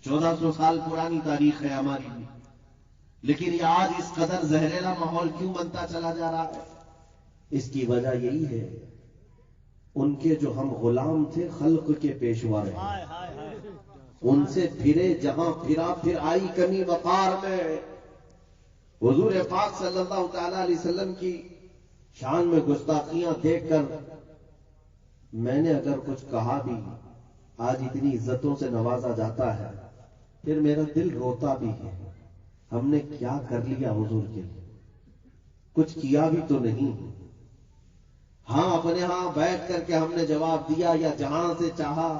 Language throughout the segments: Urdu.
1400 سال پرانی تاریخ ہے ہماری بھی، لیکن یہ آج اس قدر زہریلا ماحول کیوں بنتا چلا جا رہا ہے؟ اس کی وجہ یہی ہے، ان کے جو ہم غلام تھے خلق کے پیشوا رہے، ان سے پھرے جہاں پھرا پھر آئی کمی وقار میں۔ حضور پاک صلی اللہ تعالی علیہ وسلم کی شان میں گستاخیاں دیکھ کر میں نے اگر کچھ کہا بھی، آج اتنی عزتوں سے نوازا جاتا ہے، پھر میرا دل روتا بھی ہے، ہم نے کیا کر لیا حضور کے لیے؟ کچھ کیا بھی تو نہیں۔ ہاں اپنے ہاں بیٹھ کر کے ہم نے جواب دیا، یا جہاں سے چاہا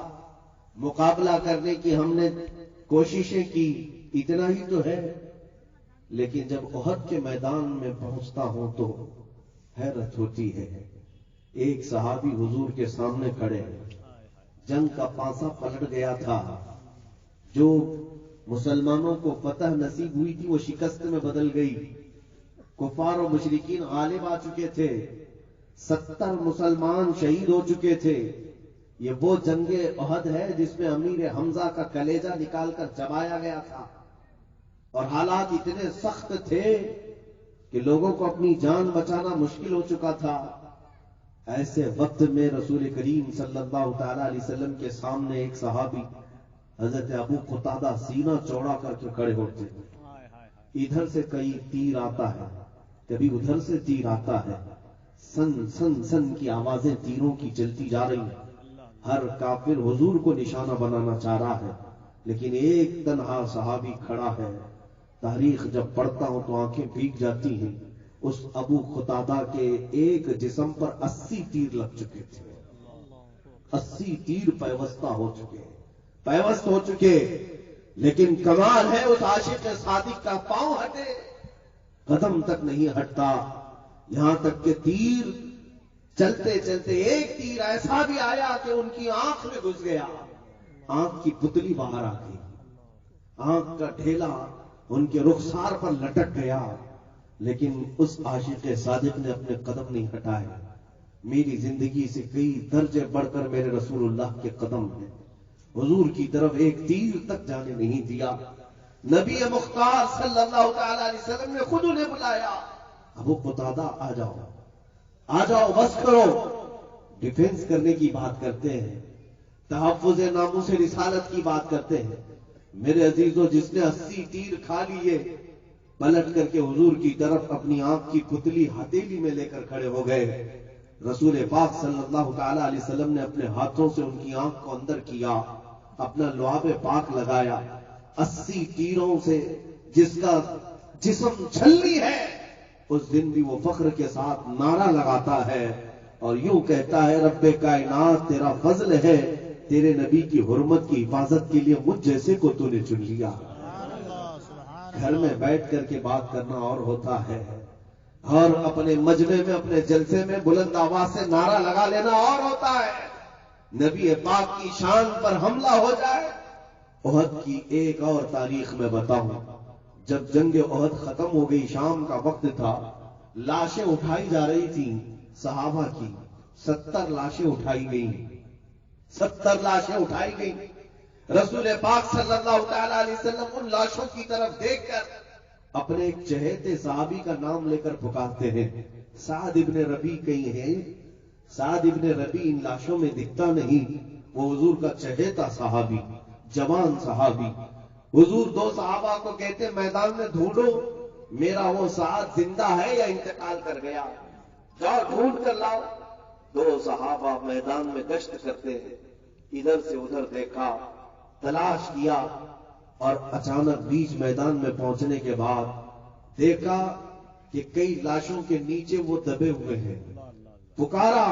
مقابلہ کرنے کی ہم نے کوششیں کی، اتنا ہی تو ہے۔ لیکن جب احد کے میدان میں پہنچتا ہوں تو حیرت ہوتی ہے۔ ایک صحابی حضور کے سامنے کھڑے ہیں، جنگ کا پانسا پلٹ گیا تھا، جو مسلمانوں کو فتح نصیب ہوئی تھی وہ شکست میں بدل گئی، کفار و مشرکین غالب آ چکے تھے، 70 مسلمان شہید ہو چکے تھے۔ یہ وہ جنگ احد ہے جس میں امیر حمزہ کا کلیجہ نکال کر چبایا گیا تھا، اور حالات اتنے سخت تھے کہ لوگوں کو اپنی جان بچانا مشکل ہو چکا تھا۔ ایسے وقت میں رسول کریم صلی اللہ تعالی علیہ وسلم کے سامنے ایک صحابی حضرت ابو قتادہ سینہ چوڑا کر کے کھڑے ہوتے ہیں، ادھر سے کئی تیر آتا ہے، کبھی ادھر سے تیر آتا ہے، سن سن سن کی آوازیں تیروں کی چلتی جا رہی ہیں، ہر کافر حضور کو نشانہ بنانا چاہ رہا ہے، لیکن ایک تنہا صحابی کھڑا ہے۔ تاریخ جب پڑھتا ہوں تو آنکھیں بھیگ جاتی ہیں۔ اس ابو قتادہ کے ایک جسم پر 80 تیر لگ چکے تھے، 80 تیر پیوستہ ہو چکے، پیوست ہو چکے، لیکن کمال ہے اس عاشق صادق کا، پاؤں ہٹے قدم تک نہیں ہٹتا، یہاں تک کہ تیر چلتے چلتے ایک تیر ایسا بھی آیا کہ ان کی آنکھ میں گھس گیا، آنکھ کی پتلی باہر آ گئی، آنکھ کا ڈھیلا ان کے رخسار پر لٹک گیا، لیکن اس عاشق صادق نے اپنے قدم نہیں ہٹائے۔ میری زندگی سے کئی درجے بڑھ کر میرے رسول اللہ کے قدم ہیں، حضور کی طرف ایک تیر تک جانے نہیں دیا۔ نبی مختار صلی اللہ تعالی علیہ وسلم نے خود انہیں بلایا، ابو قتادہ آ جاؤ، آ جاؤ، بس کرو۔ ڈیفنس کرنے کی بات کرتے ہیں، تحفظ ناموس رسالت کی بات کرتے ہیں۔ میرے عزیزو، جس نے 80 تیر کھا لیے، پلٹ کر کے حضور کی طرف اپنی آنکھ کی پتلی ہتھیلی میں لے کر کھڑے ہو گئے۔ رسول پاک صلی اللہ تعالی علیہ وسلم نے اپنے ہاتھوں سے ان کی آنکھ کو اندر کیا، اپنا لعاب پاک لگایا، 80 تیروں سے جس کا جسم چھلنی ہے، اس دن بھی وہ فخر کے ساتھ نعرہ لگاتا ہے اور یوں کہتا ہے، رب کائنات تیرا فضل ہے، تیرے نبی کی حرمت کی حفاظت کے لیے مجھ جیسے کو تو نے چن لیا۔ گھر میں بیٹھ کر کے بات کرنا اور ہوتا ہے، اور اپنے مجمع میں، اپنے جلسے میں بلند آواز سے نعرہ لگا لینا اور ہوتا ہے۔ نبی پاک کی شان پر حملہ ہو جائے۔ احد کی ایک اور تاریخ میں بتاؤں، جب جنگ احد ختم ہو گئی، شام کا وقت تھا، لاشیں اٹھائی جا رہی تھیں صحابہ کی، 70 لاشیں اٹھائی گئیں، 70 لاشیں اٹھائی گئیں۔ رسول پاک صلی اللہ تعالی علیہ وسلم ان لاشوں کی طرف دیکھ کر اپنے ایک چہیتے صحابی کا نام لے کر پکارتے ہیں، سعد ابن ربیع کہیں ہیں؟ سعد ابن ربیع ان لاشوں میں دکھتا نہیں، وہ حضور کا چہیتا صحابی، جوان صحابی۔ حضور دو صحابہ کو کہتے میدان میں ڈھونڈو، میرا وہ سعد زندہ ہے یا انتقال کر گیا، جاؤ ڈھونڈ کر لاؤ۔ دو صحابہ میدان میں گشت کرتے ہیں، ادھر سے ادھر دیکھا، تلاش کیا، اور اچانک بیچ میدان میں پہنچنے کے بعد دیکھا کہ کئی لاشوں کے نیچے وہ دبے ہوئے ہیں۔ پکارا،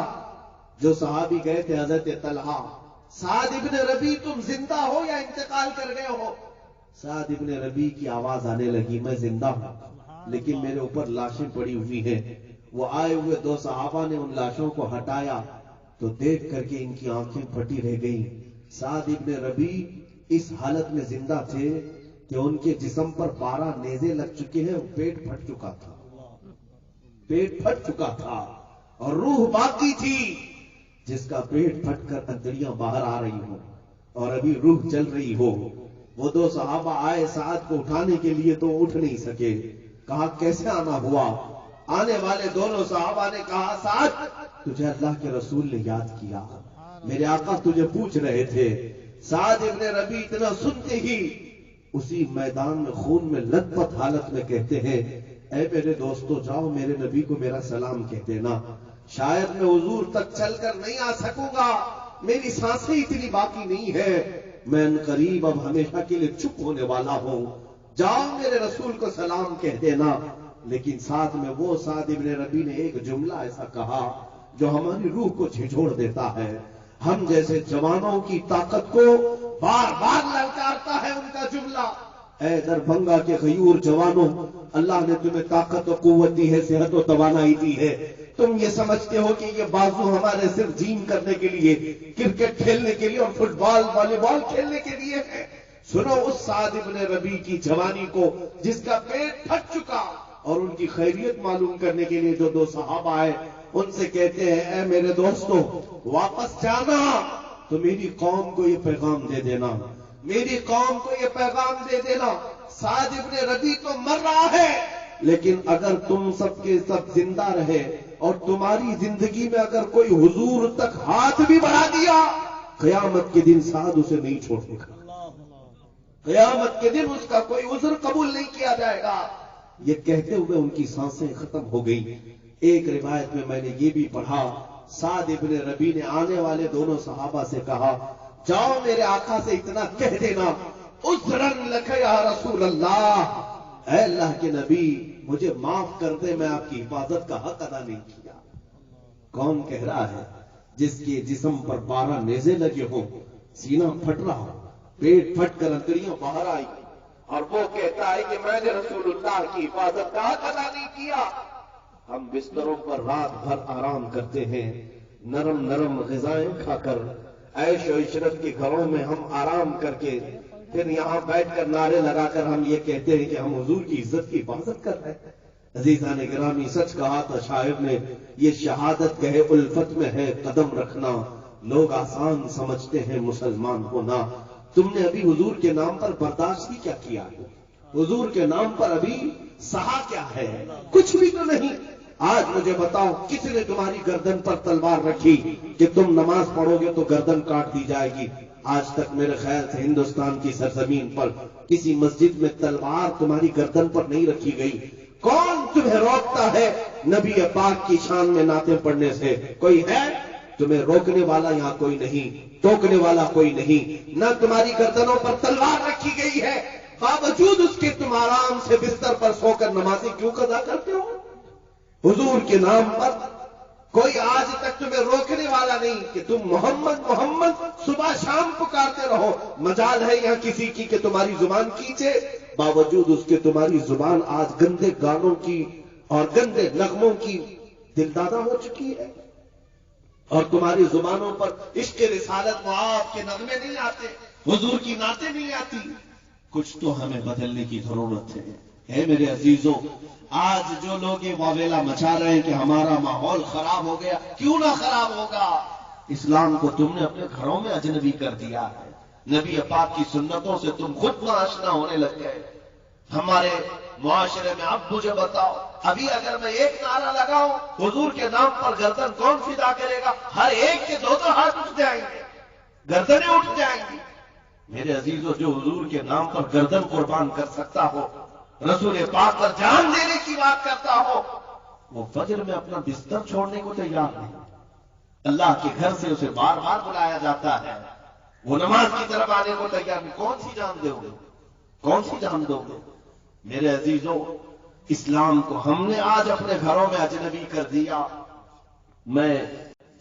جو صحابی گئے تھے حضرت طلحہ، سعد ابن ربیع تم زندہ ہو یا انتقال کر گئے ہو؟ سعد ابن ربیع کی آواز آنے لگی، میں زندہ ہوں لیکن میرے اوپر لاشیں پڑی ہوئی ہیں۔ وہ آئے ہوئے دو صحابہ نے ان لاشوں کو ہٹایا تو دیکھ کر کے ان کی آنکھیں پھٹی رہ گئیں۔ سعد ابن ربیع اس حالت میں زندہ تھے کہ ان کے جسم پر 12 نیزے لگ چکے ہیں، پیٹ پھٹ چکا تھا، پیٹ پھٹ چکا تھا، اور روح باقی تھی، جس کا پیٹ پھٹ کر انتڑیاں باہر آ رہی ہوں اور ابھی روح چل رہی ہو۔ وہ دو صحابہ آئے سعد کو اٹھانے کے لیے تو اٹھ نہیں سکے. کہا کیسے آنا ہوا؟ آنے والے دونوں صحابہ نے کہا سعد تجھے اللہ کے رسول نے یاد کیا، میرے آقا تجھے پوچھ رہے تھے. سعد ابن ربیع اتنا سنتے ہی اسی میدان میں خون میں لت پت حالت میں کہتے ہیں اے میرے دوستو جاؤ میرے نبی کو میرا سلام کہہ دینا. شاید میں حضور تک چل کر نہیں آ سکوں گا، میری سانسیں اتنی باقی نہیں ہے، میں ان قریب اب ہمیشہ کے لیے چپ ہونے والا ہوں، جاؤ میرے رسول کو سلام کہہ دینا. لیکن ساتھ میں وہ سعد ابن ربیع نے ایک جملہ ایسا کہا جو ہماری روح کو جھنجھوڑ دیتا ہے. ہم جیسے جوانوں کی طاقت کو بار بار للکارتا ہے ان کا جملہ. اے دربھنگا کے غیور جوانوں، اللہ نے تمہیں طاقت و قوت دی ہے، صحت و توانائی دی ہے. تم یہ سمجھتے ہو کہ یہ بازو ہمارے صرف جیم کرنے کے لیے، کرکٹ کھیلنے کے لیے اور فٹ بال والی بال کھیلنے کے لیے ہے. سنو اس سعد ابن ربیع کی جوانی کو جس کا پیٹ پھٹ چکا، اور ان کی خیریت معلوم کرنے کے لیے جو دو صحابہ آئے ان سے کہتے ہیں اے میرے دوستو واپس جانا تو میری قوم کو یہ پیغام دے دینا، میری قوم کو یہ پیغام دے دینا، سعد ابن ربیع تو مر رہا ہے، لیکن اگر تم سب کے سب زندہ رہے اور تمہاری زندگی میں اگر کوئی حضور تک ہاتھ بھی بڑھا دیا، قیامت کے دن سعد اسے نہیں چھوڑے گا، قیامت کے دن اس کا کوئی عذر قبول نہیں کیا جائے گا. یہ کہتے ہوئے ان کی سانسیں ختم ہو گئی. ایک روایت میں نے یہ بھی پڑھا سعد ابن ربیع نے آنے والے دونوں صحابہ سے کہا جاؤ میرے آقا سے اتنا کہہ دینا عذرن لک یا رسول اللہ، اے اللہ کے نبی مجھے معاف کر دے، میں آپ کی حفاظت کا حق ادا نہیں کیا. کون کہہ رہا ہے؟ جس کے جسم پر 12 نیزے لگے ہوں، سینہ پھٹ رہا ہو، پیٹ پھٹ کر انتڑیاں باہر آئی، اور وہ کہتا ہے کہ میں نے رسول اللہ کی حفاظت کا حق ادا نہیں کیا. ہم بستروں پر رات بھر آرام کرتے ہیں، نرم نرم غذائیں کھا کر، عیش و عشرت کے گھروں میں ہم آرام کر کے پھر یہاں بیٹھ کر نعرے لگا کر ہم یہ کہتے ہیں کہ ہم حضور کی عزت کی حفاظت کر رہے ہیں. عزیزان گرامی سچ کہا تھا شاعر نے، یہ شہادت کہے الفت میں ہے قدم رکھنا، لوگ آسان سمجھتے ہیں مسلمان ہونا. تم نے ابھی حضور کے نام پر برداشت ہی کیا کیا ہے؟ حضور کے نام پر ابھی سہا کیا ہے؟ کچھ بھی تو نہیں. آج مجھے بتاؤ کس نے تمہاری گردن پر تلوار رکھی کہ تم نماز پڑھو گے تو گردن کاٹ دی جائے گی؟ آج تک میرے خیال سے ہندوستان کی سرزمین پر کسی مسجد میں تلوار تمہاری گردن پر نہیں رکھی گئی. کون تمہیں روکتا ہے نبی پاک کی شان میں نعتیں پڑھنے سے؟ کوئی ہے؟ تمہیں روکنے والا یہاں کوئی نہیں، ٹوکنے والا کوئی نہیں. نہ تمہاری گردنوں پر تلوار رکھی گئی ہے، باوجود اس کے تم آرام سے بستر پر سو کر نمازیں کیوں قضا کرتے ہو؟ حضور کے نام پر کوئی آج تک تمہیں روکنے والا نہیں کہ تم محمد محمد صبح شام پکارتے رہو. مجال ہے یہاں کسی کی کہ تمہاری زبان کھینچے؟ باوجود اس کے تمہاری زبان آج گندے گانوں کی اور گندے نغموں کی دلدادہ ہو چکی ہے، اور تمہاری زبانوں پر عشق رسالت معاف کے نغمے نہیں آتے، حضور کی نعتیں نہیں آتی. کچھ تو ہمیں بدلنے کی ضرورت ہے. اے میرے عزیزوں، آج جو لوگ یہ واویلا مچا رہے ہیں کہ ہمارا ماحول خراب ہو گیا، کیوں نہ خراب ہوگا؟ اسلام کو تم نے اپنے گھروں میں اجنبی کر دیا ہے، نبی پاک کی سنتوں سے تم خود ناآشنا ہونے لگ گئے. ہمارے معاشرے میں اب مجھے بتاؤ، ابھی اگر میں ایک نعرہ لگاؤں حضور کے نام پر گردن کون فدا کرے گا؟ ہر ایک کے 2 ہاتھ اٹھ جائیں گے، گردنیں اٹھ جائیں گی. میرے عزیزوں، جو حضور کے نام پر گردن قربان کر سکتا ہو، رسول پاک پر جان دینے کی بات کرتا ہو، وہ فجر میں اپنا بستر چھوڑنے کو تیار نہیں. اللہ کے گھر سے اسے بار بار بلایا جاتا ہے، وہ نماز کی طرف آنے کو تیار نہیں. کون سی جان دو گے؟ کون سی جان دو گے؟ میرے عزیزوں، اسلام کو ہم نے آج اپنے گھروں میں اجنبی کر دیا. میں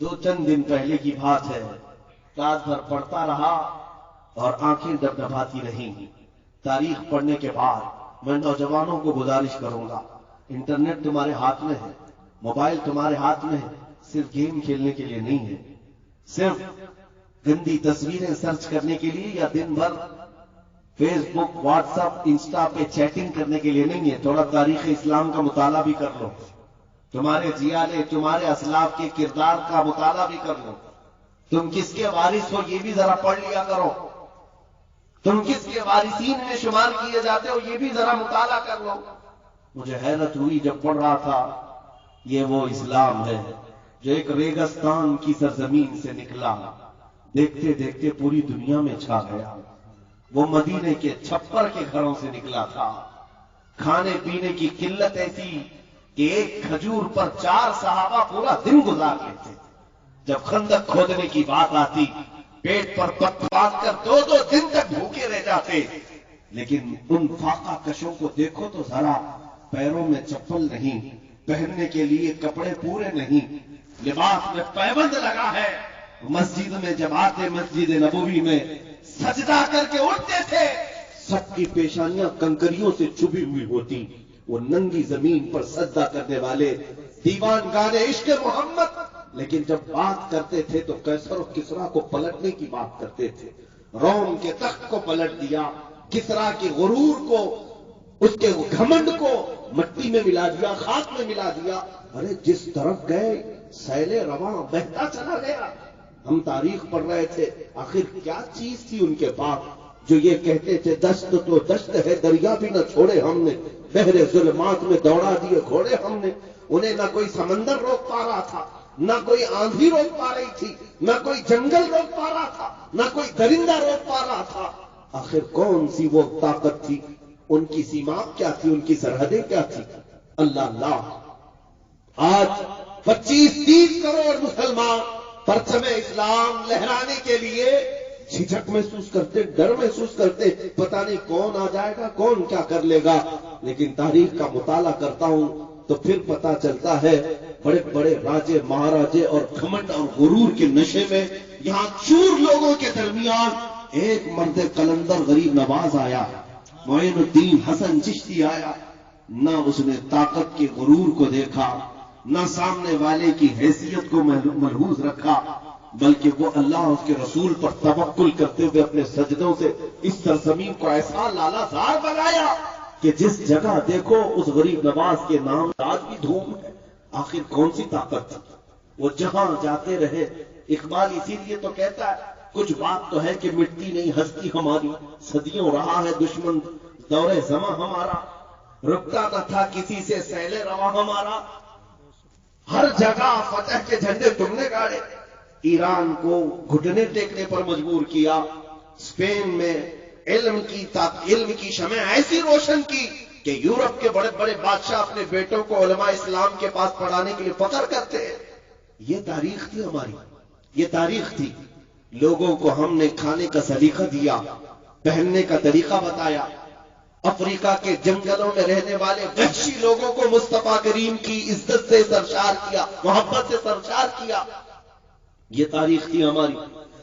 2 دن پہلے کی بات ہے، رات بھر پڑھتا رہا اور آنکھیں دبدباتی رہیں. تاریخ پڑھنے کے بعد میں نوجوانوں کو گزارش کروں گا، انٹرنیٹ تمہارے ہاتھ میں ہے، موبائل تمہارے ہاتھ میں ہے، صرف گیم کھیلنے کے لیے نہیں ہے، صرف گندی تصویریں سرچ کرنے کے لیے یا دن بھر فیس بک واٹس ایپ انسٹا پہ چیٹنگ کرنے کے لیے نہیں ہے. تھوڑا تاریخ اسلام کا مطالعہ بھی کر لو، تمہارے جیالے تمہارے اسلاف کے کردار کا مطالعہ بھی کر لو، تم کس کے وارث ہو یہ بھی ذرا پڑھ لیا کرو. تم کس کے وارثین میں شمار کیے جاتے ہو یہ بھی ذرا مطالعہ کر لو. مجھے حیرت ہوئی جب پڑھ رہا تھا یہ وہ اسلام ہے جو ایک ریگستان کی سرزمین سے نکلا، دیکھتے دیکھتے پوری دنیا میں چھا گیا. وہ مدینے کے چھپر کے گھروں سے نکلا تھا. کھانے پینے کی قلت ایسی کہ ایک کھجور پر 4 صحابہ پورا دن گزار لیتے. جب خندق کھودنے کی بات آتی پیٹ پر پت باندھ کر 2 دن تک بھوکے رہ جاتے. لیکن ان فاقہ کشوں کو دیکھو تو ذرا، پیروں میں چپل نہیں، پہننے کے لیے کپڑے پورے نہیں، لباس میں پیبند لگا ہے. مسجد میں جب آتے مسجد نبوی میں سجدہ کر کے اٹھتے تھے، سب کی پیشانیاں کنکریوں سے چبھی ہوئی ہوتی. وہ ننگی زمین پر سجدہ کرنے والے دیوان گانے عشق محمد، لیکن جب بات کرتے تھے تو قیصر و کسریٰ کو پلٹنے کی بات کرتے تھے. روم کے تخت کو پلٹ دیا، کسریٰ کے غرور کو، اس کے گھمنڈ کو مٹی میں ملا دیا، خاک میں ملا دیا. ارے جس طرف گئے سیل رواں بہتا چلا گیا. ہم تاریخ پڑھ رہے تھے، آخر کیا چیز تھی ان کے پاس جو یہ کہتے تھے دشت تو دشت ہے دریا بھی نہ چھوڑے ہم نے، بحر ظلمات میں دوڑا دیے گھوڑے ہم نے. انہیں نہ کوئی سمندر روک پا رہا تھا، نہ کوئی آندھی روک پا رہی تھی، نہ کوئی جنگل روک پا رہا تھا، نہ کوئی درندہ روک پا رہا تھا. آخر کون سی وہ طاقت تھی؟ ان کی سیمات کیا تھی؟ ان کی سرحدیں کیا تھی؟ اللہ اللہ. آج 25-30 کروڑ مسلمان پرچم اسلام لہرانے کے لیے جھجک محسوس کرتے، ڈر محسوس کرتے، پتہ نہیں کون آ جائے گا، کون کیا کر لے گا. لیکن تاریخ کا مطالعہ کرتا ہوں تو پھر پتہ چلتا ہے بڑے بڑے راجے مہاراجے اور گھمنڈ اور غرور کے نشے میں یہاں چور لوگوں کے درمیان ایک مرد قلندر غریب نواز آیا، معین الدین حسن چشتی آیا. نہ اس نے طاقت کے غرور کو دیکھا، نہ سامنے والے کی حیثیت کو ملحوظ رکھا، بلکہ وہ اللہ اس کے رسول پر توکل کرتے ہوئے اپنے سجدوں سے اس سرزمین کو ایسا لالا زار بنایا کہ جس جگہ دیکھو اس غریب نواز کے نام آج بھی دھوم ہے. آخر کون سی طاقت تھی؟ وہ جہاں جاتے رہے. اقبال اسی لیے تو کہتا ہے کچھ بات تو ہے کہ مٹی نہیں ہستی ہماری، صدیوں رہا ہے دشمن دور زماں ہمارا، رکتا نہ تھا کسی سے سیل رواں ہمارا. ہر جگہ فتح کے جھنڈے تم نے گاڑے، ایران کو گھٹنے ٹیکنے پر مجبور کیا. اسپین میں علم کی شمع ایسی روشن کی کہ یورپ کے بڑے بڑے بادشاہ اپنے بیٹوں کو علماء اسلام کے پاس پڑھانے کے لیے فخر کرتے ہیں. یہ تاریخ تھی ہماری، یہ تاریخ تھی. لوگوں کو ہم نے کھانے کا سلیقہ دیا، پہننے کا طریقہ بتایا. افریقہ کے جنگلوں میں رہنے والے وحشی لوگوں کو مصطفیٰ کریم کی عزت سے سرشار کیا، محبت سے سرشار کیا. یہ تاریخ تھی ہماری.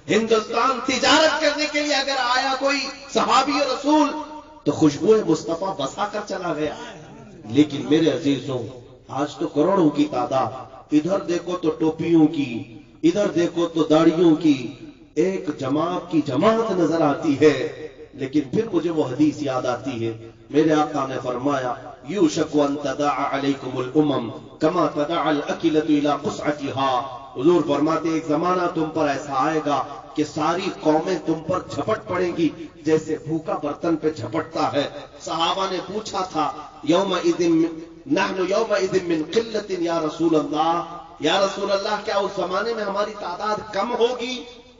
ہندوستان تجارت کرنے کے لیے اگر آیا کوئی صحابی رسول تو خوشبو مصطفیٰ بسا کر چلا گیا. لیکن میرے عزیزوں، آج تو کروڑوں کی تعداد، ادھر دیکھو تو ٹوپیوں کی، ادھر دیکھو تو داڑھیوں کی ایک جماعت کی جماعت نظر آتی ہے. لیکن پھر مجھے وہ حدیث یاد آتی ہے، میرے آقا نے فرمایا یوشک ان تداعى علیکم الامم کما تداعى الاکلۃ الی قصعتها. حضور فرماتے ایک زمانہ تم پر ایسا آئے گا کہ ساری قومیں تم پر جھپٹ پڑیں گی جیسے بھوکا برتن پہ جھپٹتا ہے. صحابہ نے پوچھا تھا نحن یومئذ من قلۃ یا رسول اللہ، یا رسول اللہ کیا اس زمانے میں ہماری تعداد کم ہوگی؟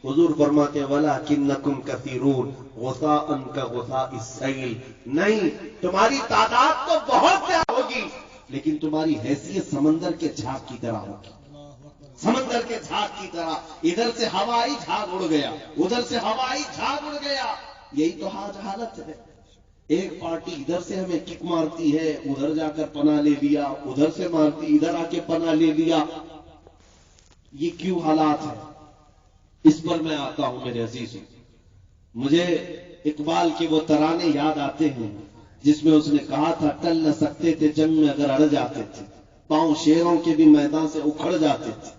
حضور فرماتے ولکنکم کثیرون غثاء کغثاء السیل. نہیں، تمہاری تعداد تو بہت زیادہ ہوگی لیکن تمہاری حیثیت سمندر کے جھاگ کی طرح ہوگی. سمندر کے جھاگ کی طرح، ادھر سے ہوائی جھاگ اڑ گیا، ادھر سے ہوائی جھاگ اڑ گیا. یہی تو آج حالت ہے. ایک پارٹی ادھر سے ہمیں کک مارتی ہے، ادھر جا کر پناہ لے لیا، ادھر سے مارتی ادھر آ کے پناہ لے لیا. یہ کیوں حالات ہے؟ اس پر میں آتا ہوں میرے عزیزوں. مجھے اقبال کے وہ ترانے یاد آتے ہیں جس میں اس نے کہا تھا ٹل نہ سکتے تھے جنگ میں اگر اڑ جاتے تھے، پاؤں شیروں کے بھی میدان سے اکھڑ جاتے تھے.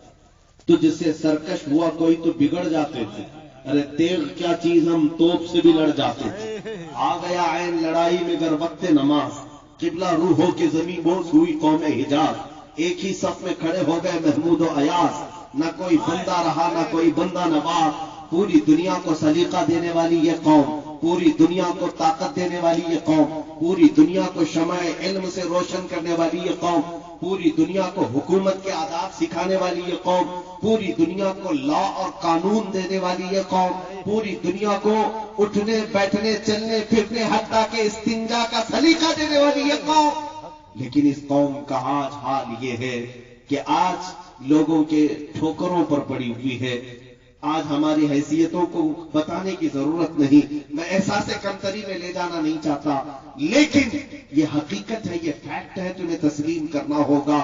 تجھ سے سرکش ہوا کوئی تو بگڑ جاتے تھے، ارے تیغ کیا چیز ہم توپ سے بھی لڑ جاتے تھے. آ گیا عین لڑائی میں گر وقت نماز، قبلہ روح ہو کے زمین بوس ہوئی قوم حجاز. ایک ہی صف میں کھڑے ہو گئے محمود و ایاز، نہ کوئی بندہ رہا نہ کوئی بندہ نواز. پوری دنیا کو سلیقہ دینے والی یہ قوم، پوری دنیا کو طاقت دینے والی یہ قوم، پوری دنیا کو شمع علم سے روشن کرنے والی یہ قوم، پوری دنیا کو حکومت کے آداب سکھانے والی یہ قوم، پوری دنیا کو لا اور قانون دینے والی یہ قوم، پوری دنیا کو اٹھنے بیٹھنے چلنے پھرنے حتیٰ کہ استنجا کا سلیقہ دینے والی یہ قوم. لیکن اس قوم کا آج حال یہ ہے کہ آج لوگوں کے ٹھوکروں پر پڑی ہوئی ہے. آج ہماری حیثیتوں کو بتانے کی ضرورت نہیں، میں احساس کمتری میں لے جانا نہیں چاہتا، لیکن یہ حقیقت ہے، یہ فیکٹ ہے، تمہیں تسلیم کرنا ہوگا.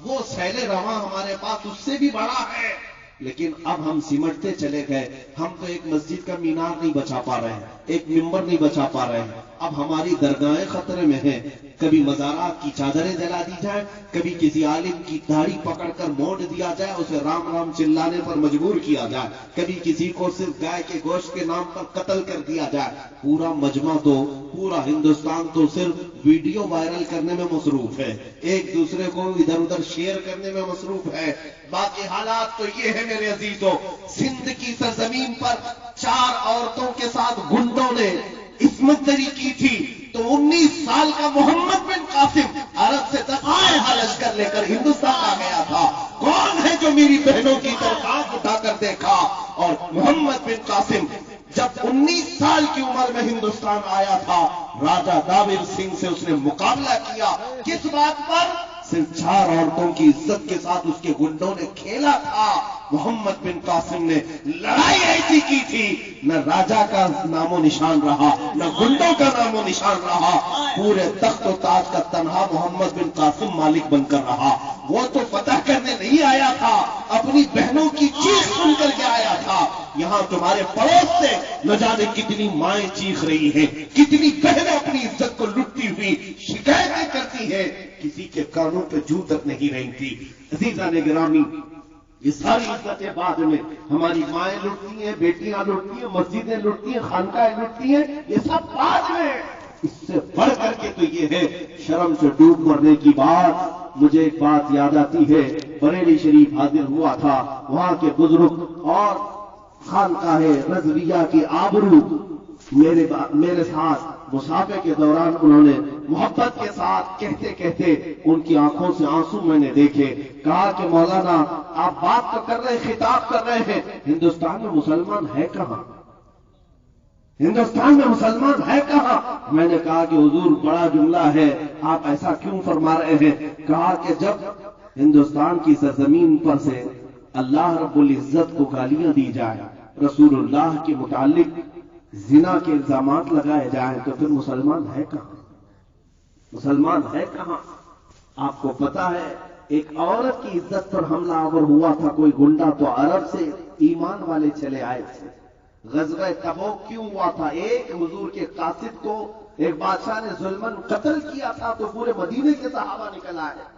وہ سیل رواں ہمارے پاس اس سے بھی بڑا ہے، لیکن اب ہم سمٹتے چلے گئے. ہم تو ایک مسجد کا مینار نہیں بچا پا رہے ہیں، ایک ممبر نہیں بچا پا رہے ہیں. اب ہماری درگاہیں خطرے میں ہیں. کبھی مزارات کی چادریں جلا دی جائیں، کبھی کسی عالم کی داڑھی پکڑ کر مونڈ دیا جائے، اسے رام رام چلانے پر مجبور کیا جائے، کبھی کسی کو صرف گائے کے گوشت کے نام پر قتل کر دیا جائے. پورا مجمع تو، پورا ہندوستان تو صرف ویڈیو وائرل کرنے میں مصروف ہے، ایک دوسرے کو ادھر ادھر شیئر کرنے میں مصروف ہے. باقی حالات تو یہ ہے میرے عزیزوں، سندھ کی سرزمین پر 4 عورتوں کے ساتھ گنڈوں نے عصمت دری کی تھی، تو 19 سال کا محمد بن قاسم عرب سے دفاع حلش کر لے کر ہندوستان آ گیا تھا. کون ہے جو میری بہنوں کی درخواست اٹھا کر دیکھا؟ اور محمد بن قاسم جب 19 سال کی عمر میں ہندوستان آیا تھا، راجہ دابر سنگھ سے اس نے مقابلہ کیا. کس بات پر؟ صرف 4 عورتوں کی عزت کے ساتھ اس کے گنڈوں نے کھیلا تھا. محمد بن قاسم نے لڑائی ایسی کی تھی، نہ راجہ کا نام و نشان رہا، نہ گنڈوں کا نام و نشان رہا. پورے تخت و تاج کا تنہا محمد بن قاسم مالک بن کر رہا. وہ تو فتح کرنے نہیں آیا تھا، اپنی بہنوں کی چیخ سن کر کے آیا تھا. یہاں تمہارے پڑوس سے نہ جانے کتنی مائیں چیخ رہی ہیں، کتنی بہنیں اپنی عزت کو لٹتی ہوئی شکایتیں کرتی ہیں، کسی کے کانوں پہ جوں تک نہیں رہتی. عزیزان گرامی، یہ ساری عزتیں بعد میں، ہماری مائیں لٹتی ہیں، بیٹیاں لٹتی ہیں، مسجدیں لٹتی ہیں، خانقاہیں لٹتی ہیں، یہ سب بعد میں. اس سے بڑھ کر کے تو یہ ہے شرم سے ڈوب مرنے کی بات. مجھے ایک بات یاد آتی ہے، بریلی شریف حاضر ہوا تھا، وہاں کے بزرگ اور خانقاہ رضویہ کی آبرو میرے ساتھ مصافحے کے دوران انہوں نے محبت کے ساتھ کہتے کہتے ان کی آنکھوں سے آنسو میں نے دیکھے. کہا کہ مولانا آپ بات تو کر رہے ہیں، خطاب کر رہے ہیں، ہندوستان میں مسلمان ہے کہاں؟ ہندوستان میں مسلمان ہے کہاں؟ میں نے کہا کہ حضور بڑا جملہ ہے، آپ ایسا کیوں فرما رہے ہیں؟ کہا کہ جب ہندوستان کی سرزمین پر سے اللہ رب العزت کو گالیاں دی جائیں، رسول اللہ کے متعلق زنا کے الزامات لگائے جائیں، تو پھر مسلمان ہے کہاں؟ مسلمان ہے کہاں؟ آپ کو پتا ہے ایک عورت کی عزت پر حملہ آور ہوا تھا کوئی گنڈا، تو عرب سے ایمان والے چلے آئے تھے. غزوہ تبوک کیوں ہوا تھا؟ ایک حضور کے قاصد کو ایک بادشاہ نے ظلمن قتل کیا تھا، تو پورے مدینے کے صحابہ نکل آئے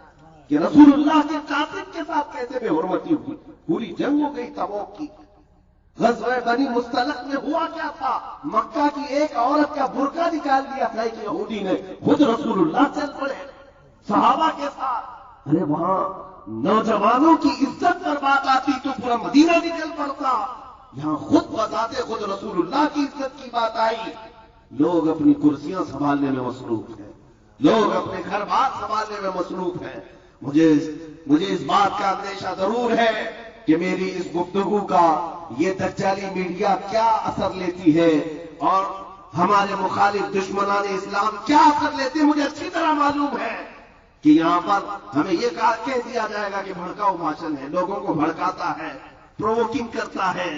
کہ رسول اللہ کے قاصد کے ساتھ کیسے بے حرمتی ہوئی. پوری جنگ ہو گئی تبوک کی. غزوہ بنی مستلق میں ہوا کیا تھا؟ مکہ کی ایک عورت کا برقع نکال دیا تھا ایک یہودی نے، خود رسول اللہ چل پڑے صحابہ کے ساتھ. ارے وہاں نوجوانوں کی عزت پر بات آتی تو پورا مدینہ نکل پڑتا. یہاں خود بذات خود رسول اللہ کی عزت کی بات آئی. لوگ اپنی کرسیاں سنبھالنے میں مصروف ہیں، لوگ اپنے گھر بار سنبھالنے میں مصروف ہیں. مجھے اس بات کا اندیشہ ضرور ہے کہ میری اس گفتگو کا یہ دجالی میڈیا کیا اثر لیتی ہے اور ہمارے مخالف دشمنان اسلام کیا اثر لیتے ہیں. مجھے اچھی طرح معلوم ہے کہ یہاں پر ہمیں یہ کہہ دیا جائے گا کہ بھڑکاؤ بھاشن ہے، لوگوں کو بھڑکاتا ہے، پرووکنگ کرتا ہے،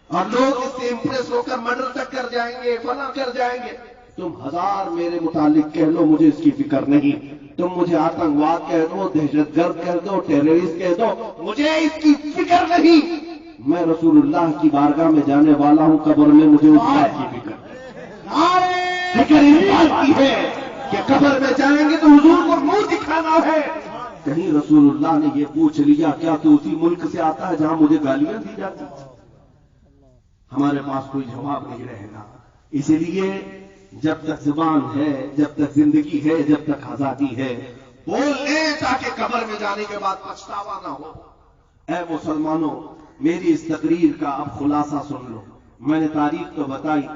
اور لوگ اس سے امپریس ہو کر مرڈر تک کر جائیں گے، فلاں کر جائیں گے. تم ہزار میرے متعلق کہہ لو، مجھے اس کی فکر نہیں. تم مجھے آتنکواد کہہ دو، دہشت گرد کہہ دو، ٹیررسٹ کہہ دو، مجھے اس کی فکر نہیں. میں رسول اللہ کی بارگاہ میں جانے والا ہوں، قبر میں مجھے اس بات کی فکر اس بات کی ہے کہ قبر میں جائیں گے تو حضور کو منہ دکھانا ہے. کہیں رسول اللہ نے یہ پوچھ لیا کیا تو اسی ملک سے آتا ہے جہاں مجھے گالیاں دی جاتی؟ ہمارے پاس کوئی جواب نہیں رہے گا. اسی لیے جب تک زبان ہے، جب تک زندگی ہے، جب تک آزادی ہے، بول لیں تاکہ قبر میں جانے کے بعد پچھتاوا نہ ہو. اے مسلمانوں، میری اس تقریر کا اب خلاصہ سن لو. میں نے تاریخ تو بتائی،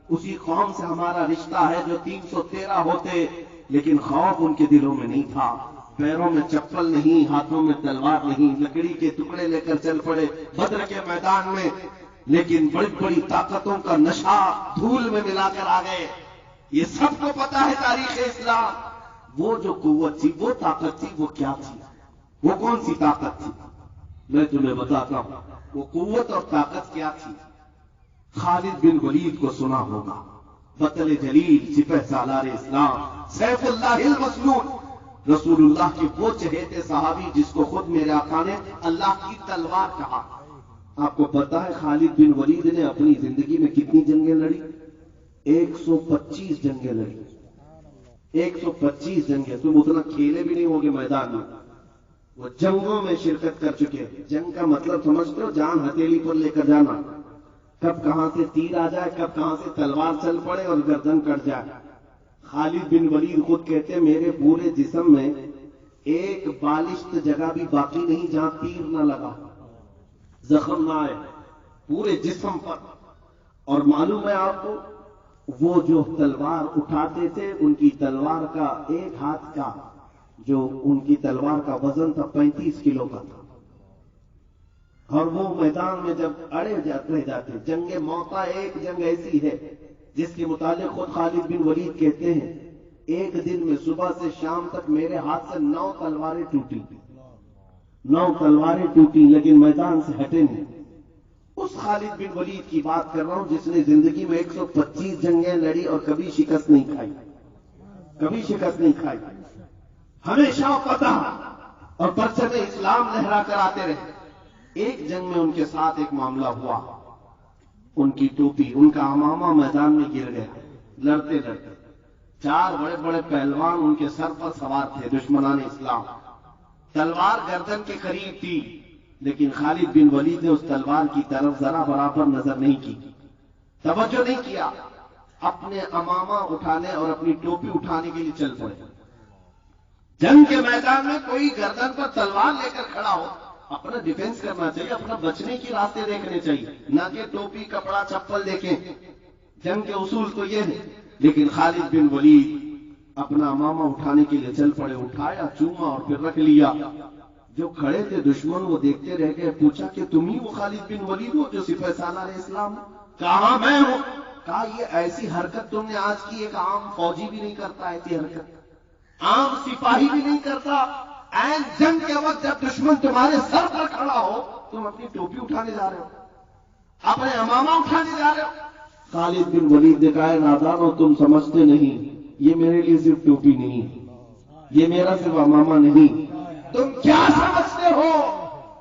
اسی قوم سے ہمارا رشتہ ہے جو 313 ہوتے، لیکن خوف ان کے دلوں میں نہیں تھا. پیروں میں چپل نہیں، ہاتھوں میں تلوار نہیں، لکڑی کے ٹکڑے لے کر چل پڑے بدر کے میدان میں، لیکن بڑی بڑی طاقتوں کا نشہ دھول میں ملا کر آ گئے. یہ سب کو پتا ہے تاریخ اسلام. وہ جو قوت تھی، وہ طاقت تھی، وہ کیا تھی؟ وہ کون سی طاقت تھی؟ میں تمہیں بتاتا ہوں وہ قوت اور طاقت کیا تھی. خالد بن ولید کو سنا ہوگا، بطل جلیل، سپہ سالار اسلام، سیف اللہ المسلول، رسول اللہ کے وہ چہیتے صحابی جس کو خود میرے آقا نے اللہ کی تلوار کہا. آپ کو پتا ہے خالد بن ولید نے اپنی زندگی میں کتنی جنگیں لڑی؟ 125 جنگیں لڑی. 125 جنگیں. تم اتنا کھیلے بھی نہیں ہوگے میدان میں. وہ جنگوں میں شرکت کر چکے. جنگ کا مطلب سمجھتے ہو؟ جان ہتھیلی پر لے کر جانا، کب کہاں سے تیر آ جائے، کب کہاں سے تلوار چل پڑے اور گردن کٹ جائے. خالد بن ولید خود کہتے میرے پورے جسم میں ایک بالشت جگہ بھی باقی نہیں جہاں تیر نہ لگا، زخم نہ آئے پورے جسم پر. اور معلوم ہے آپ کو، وہ جو تلوار اٹھاتے تھے ان کی تلوار کا ایک ہاتھ کا جو ان کی تلوار کا وزن تھا 35 کلو کا تھا. اور وہ میدان میں جب اڑے رہ جاتے. جنگ موتا ایک جنگ ایسی ہے جس کے متعلق خود خالد بن ولید کہتے ہیں ایک دن میں صبح سے شام تک میرے ہاتھ سے 9 تلواریں ٹوٹی. 9 تلواریں ٹوٹی لیکن میدان سے ہٹے نہیں. اس خالد بن ولید کی بات کر رہا ہوں جس نے زندگی میں 125 جنگیں لڑی اور کبھی شکست نہیں کھائی. کبھی شکست نہیں کھائی. ہمیشہ فتح اور پرچم اسلام لہرا کر آتے رہے. ایک جنگ میں ان کے ساتھ ایک معاملہ ہوا. ان کی ٹوپی، ان کا عمامہ میدان میں گر گیا لڑتے لڑتے. 4 بڑے بڑے پہلوان ان کے سر پر سوار تھے دشمنان اسلام. تلوار گردن کے قریب تھی لیکن خالد بن ولید نے اس تلوار کی طرف ذرا برابر نظر نہیں کی، توجہ نہیں کیا. اپنے عمامہ اٹھانے اور اپنی ٹوپی اٹھانے کے لیے چل پڑے. جنگ کے میدان میں کوئی گردن پر تلوار لے کر کھڑا ہو، اپنا ڈیفینس کرنا چاہیے، اپنا بچنے کی راستے دیکھنے چاہیے، نہ کہ ٹوپی کپڑا چپل دیکھیں. جنگ کے اصول تو یہ ہے. لیکن خالد بن ولید اپنا عمامہ اٹھانے کے لیے چل پڑے. اٹھایا، چوما اور پھر رکھ لیا. جو کھڑے تھے دشمن وہ دیکھتے رہ گئے. پوچھا کہ تم ہی وہ خالد بن ولید ہو جو سپہ سالار اسلام؟ کہا میں ہوں. کہا یہ ایسی حرکت تم نے آج کی ایک عام فوجی بھی نہیں کرتا، ایسی حرکت عام سپاہی بھی نہیں کرتا. این جنگ کے وقت جب دشمن تمہارے سر پر کھڑا ہو تم اپنی ٹوپی اٹھانے جا رہے ہو، اپنے عمامہ اٹھانے جا رہے ہو. خالد بن ولید نے کہا نادانو تم سمجھتے نہیں، یہ میرے لیے صرف ٹوپی نہیں، یہ میرا صرف عمامہ نہیں. تم کیا سمجھتے ہو؟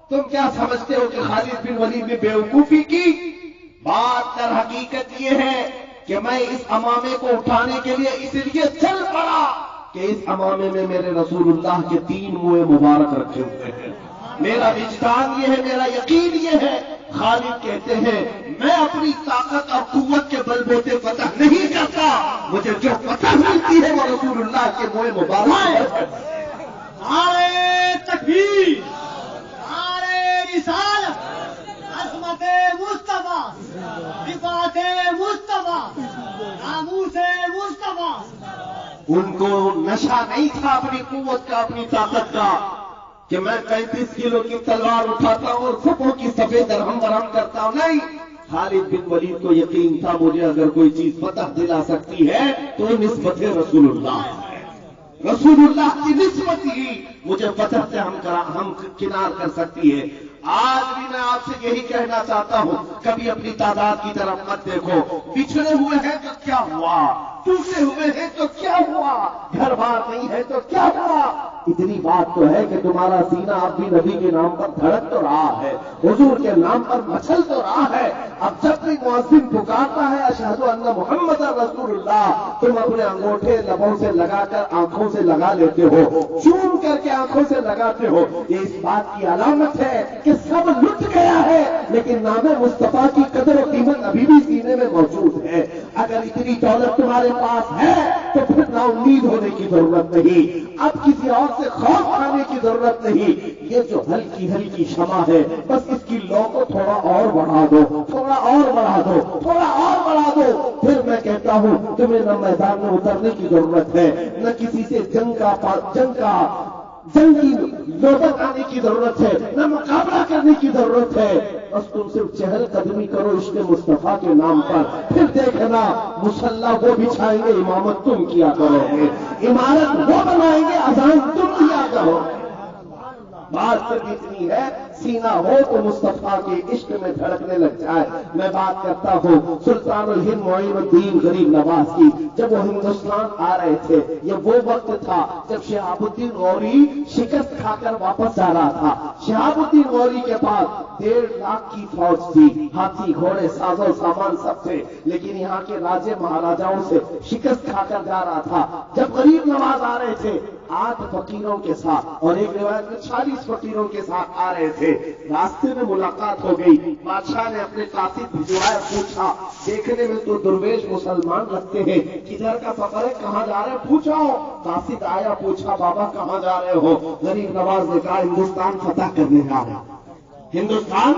تم کیا سمجھتے ہو کہ خالد بن ولید نے بیوقوفی کی؟ بات در حقیقت یہ ہے کہ میں اس عمامے کو اٹھانے کے لیے اس لیے چل پڑا کہ اس عمامے میں میرے رسول اللہ کے 3 منہ مبارک رکھے ہوئے ہیں. میرا وجدان یہ ہے، میرا یقین یہ ہے. خالد کہتے ہیں میں اپنی طاقت اور قوت کے بل بوتے فتح نہیں کرتا، مجھے جو فتح ملتی ہے وہ رسول اللہ کے منہ مبارک ہے. نعرے تکبیر، نعرے رسالت، عظمت مصطفیٰ، صفات مصطفیٰ، ناموس مصطفیٰ. ان کو نشہ نہیں تھا اپنی قوت کا، اپنی طاقت کا، کہ میں 35 کلو کی تلوار اٹھاتا ہوں اور فتحوں کی صفیں درہم برہم کرتا ہوں. نہیں، خالد بن ولید کو یقین تھا مجھے اگر کوئی چیز فتح دلا سکتی ہے تو نسبت رسول اللہ ہے. رسول اللہ کی نسبت ہی مجھے فتح سے ہم کنار کر سکتی ہے. آج بھی میں آپ سے یہی کہنا چاہتا ہوں، کبھی اپنی تعداد کی طرف مت دیکھو. بچھڑے ہوئے ہیں تو کیا ہوا، ٹوٹے ہوئے ہیں تو کیا ہوا، گھر بار نہیں ہے تو کیا ہوا. اتنی بات تو ہے کہ تمہارا سینہ اب بھی نبی کے نام پر دھڑک تو رہا ہے، حضور کے نام پر مچل تو رہا ہے. اب جب بھی مؤذن پکارتا ہے اشہد ان محمد رسول اللہ، تم اپنے انگوٹھے لبوں سے لگا کر آنکھوں سے لگا لیتے ہو، چوم کر کے آنکھوں سے لگاتے ہو. یہ اس بات کی علامت ہے کہ سب لٹ گیا ہے لیکن نام مصطفیٰ کی قدر و قیمت ابھی بھی سینے میں موجود ہے. اگر اتنی دولت تمہارے پاس ہے تو پھر نا امید ہونے کی ضرورت نہیں، اب کسی اور سے خوف کھانے کی ضرورت نہیں۔ یہ جو ہلکی ہلکی شمع ہے بس اس کی لو کو تھوڑا اور بڑھا دو، تھوڑا اور بڑھا دو، تھوڑا اور بڑھا دو، پھر میں کہتا ہوں تمہیں نہ میدان میں اترنے کی ضرورت ہے، نہ کسی سے جنگ کی نوبت آنے کی ضرورت ہے، نہ مقابلہ کرنے کی ضرورت ہے، بس تم صرف چہل قدمی کرو عشق مصطفیٰ کے نام پر، پھر دیکھنا مسلح وہ بچھائیں گے، امامت تم کیا کرو گے، عمارت وہ بنائیں گے، اذان تم کیا کرو گے۔ بات صرف اتنی ہے سینہ ہو تو مصطفیٰ کے عشق میں دھڑکنے لگ جائے۔ میں بات کرتا ہوں سلطان الہند معین الدین غریب نواز کی، جب وہ ہندوستان آ رہے تھے، یہ وہ وقت تھا جب شہاب الدین غوری شکست کھا کر واپس جا رہا تھا۔ شہاب الدین غوری کے پاس 1.5 لاکھ کی فوج تھی، ہاتھی گھوڑے ساز و سامان سب تھے، لیکن یہاں کے راجے مہاراجاؤں سے شکست کھا کر جا رہا تھا۔ جب غریب نواز آ رہے تھے 8 فقیروں کے ساتھ، اور ایک روایت میں 40 فقیروں کے ساتھ آ رہے تھے، راستے میں ملاقات ہو گئی۔ بادشاہ نے اپنے قاصد بھجوایا، پوچھا دیکھنے میں تو درویش مسلمان لگتے ہیں، کدھر کا سفر ہے، کہاں جا رہے ہیں، پوچھا ہو۔ قاصد آیا، پوچھا بابا کہاں جا رہے ہو؟ غریب نواز نے کہا ہندوستان فتح کرنے جا رہے ہیں، ہندوستان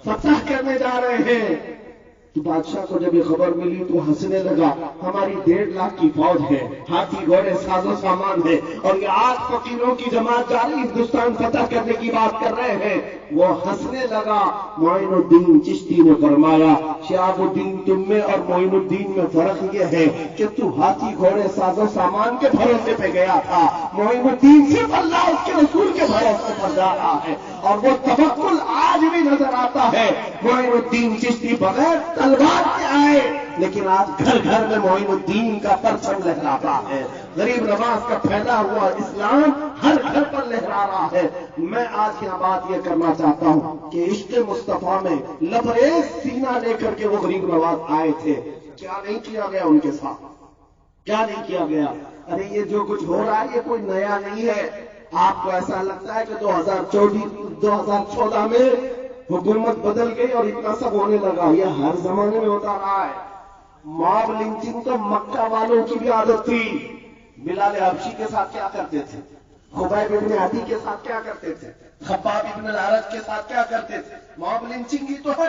فتح کرنے جا رہے ہیں۔ تو بادشاہ کو جب یہ خبر ملی تو ہنسنے لگا، ہماری 1.5 لاکھ کی فوج ہے، ہاتھی گھوڑے ساز و سامان ہے، اور یہ 8 فقیروں کی جماعت جا رہی ہندوستان فتح کرنے کی بات کر رہے ہیں۔ وہ ہنسنے لگا۔ معین الدین چشتی نے فرمایا شہاب الدین تم میں اور معین الدین میں فرق یہ ہے کہ تو ہاتھی گھوڑے ساز و سامان کے بھروسے پہ گیا تھا، معین الدین صرف اللہ اس کے رسول کے بھروسے پر جا رہا ہے، اور وہ توکل آج بھی نظر آتا ہے۔ معین الدین چشتی بغیر تلوار کے آئے، لیکن آج گھر گھر میں معین الدین کا پرچم لہراتا ہے، غریب نواز کا پھیلا ہوا اسلام ہر گھر پر لہرا رہا ہے۔ میں آج یہاں بات یہ کرنا چاہتا ہوں کہ عشق مصطفیٰ میں لبریز سینہ لے کر کے وہ غریب نواز آئے تھے، کیا نہیں کیا گیا ان کے ساتھ، کیا نہیں کیا گیا؟ ارے یہ جو کچھ ہو رہا ہے یہ کوئی نیا نہیں ہے۔ آپ کو ایسا لگتا ہے کہ 2014 میں حکومت بدل گئی اور اتنا سب ہونے لگا، یہ ہر زمانے میں ہوتا رہا ہے۔ ماب لنچنگ تو مکہ والوں کی بھی عادت تھی۔ بلال حبشی کے ساتھ کیا کرتے تھے، خبیب ابن عدی کے ساتھ کیا کرتے تھے، خباب ابن الارج کے ساتھ کیا کرتے تھے۔ ماب لنچنگ ہی تو ہے،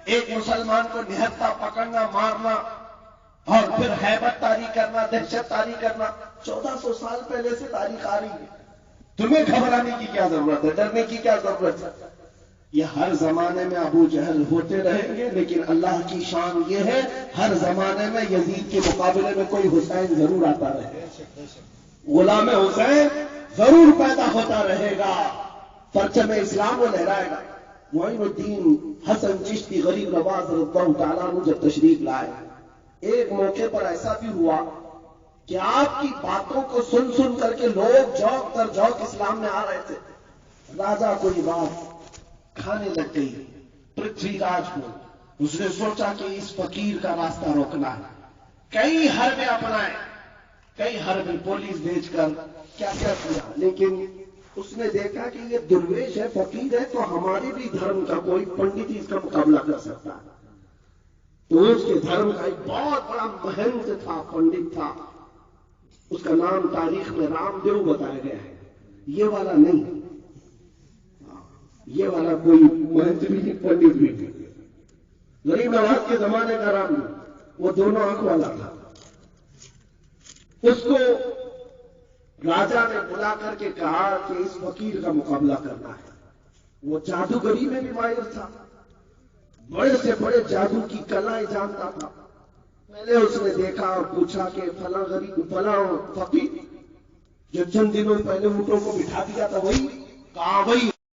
ایک مسلمان کو نہتا پکڑنا، مارنا، اور پھر ہیبت طاری کرنا، دہشت طاری کرنا۔ 1400 سال پہلے سے تاریخ آ رہی ہے، تمہیں گھبرانے کی کیا ضرورت ہے، ڈرنے کی کیا ضرورت ہے؟ یہ ہر زمانے میں ابو جہل ہوتے رہیں گے، لیکن اللہ کی شان یہ ہے ہر زمانے میں یزید کے مقابلے میں کوئی حسین ضرور آتا رہے، غلام حسین ضرور پیدا ہوتا رہے گا، پرچم اسلام وہ لہرائے گا۔ معین الدین حسن چشتی غریب نواز رضی اللہ تعالیٰ عنہ جب تشریف لائے، ایک موقع پر ایسا بھی ہوا کہ آپ کی باتوں کو سن سن کر کے لوگ جوق در جوق اسلام میں آ رہے تھے۔ راجا کو یہ بات کھانے لگ گئی، پرتھوی راج کو۔ اس نے سوچا کہ اس فقیر کا راستہ روکنا ہے، کئی حربیں اپنائے، کئی حربیں پولیس بھیج کر کیا کیا کیا، لیکن اس نے دیکھا کہ یہ درویش ہے، فقیر ہے، تو ہمارے بھی دھرم کا کوئی پنڈت اس کا مقابلہ کر سکتا ہے۔ تو اس کے دھرم کا ایک بہت بڑا مہنت تھا، پنڈت تھا، اس کا نام تاریخ میں رام دیو بتایا گیا ہے، یہ والا نہیں، یہ والا کوئی مہنت بھی نہیں، پنڈت بھی نہیں، غریب نواز کے زمانے کا رام دیو، وہ دونوں آنکھ والا تھا۔ اس کو راجا نے بلا کر کے کہا کہ اس فقیر کا مقابلہ کرنا ہے۔ وہ جادوگری میں بھی ماہر تھا، بڑے سے بڑے جادو کی کلائیں جانتا تھا۔ پہلے اس نے دیکھا اور پوچھا کہ فلاں فقیر جو چند دنوں پہلے اونٹوں کو بٹھا دیا تھا وہی؟ کہا وہی۔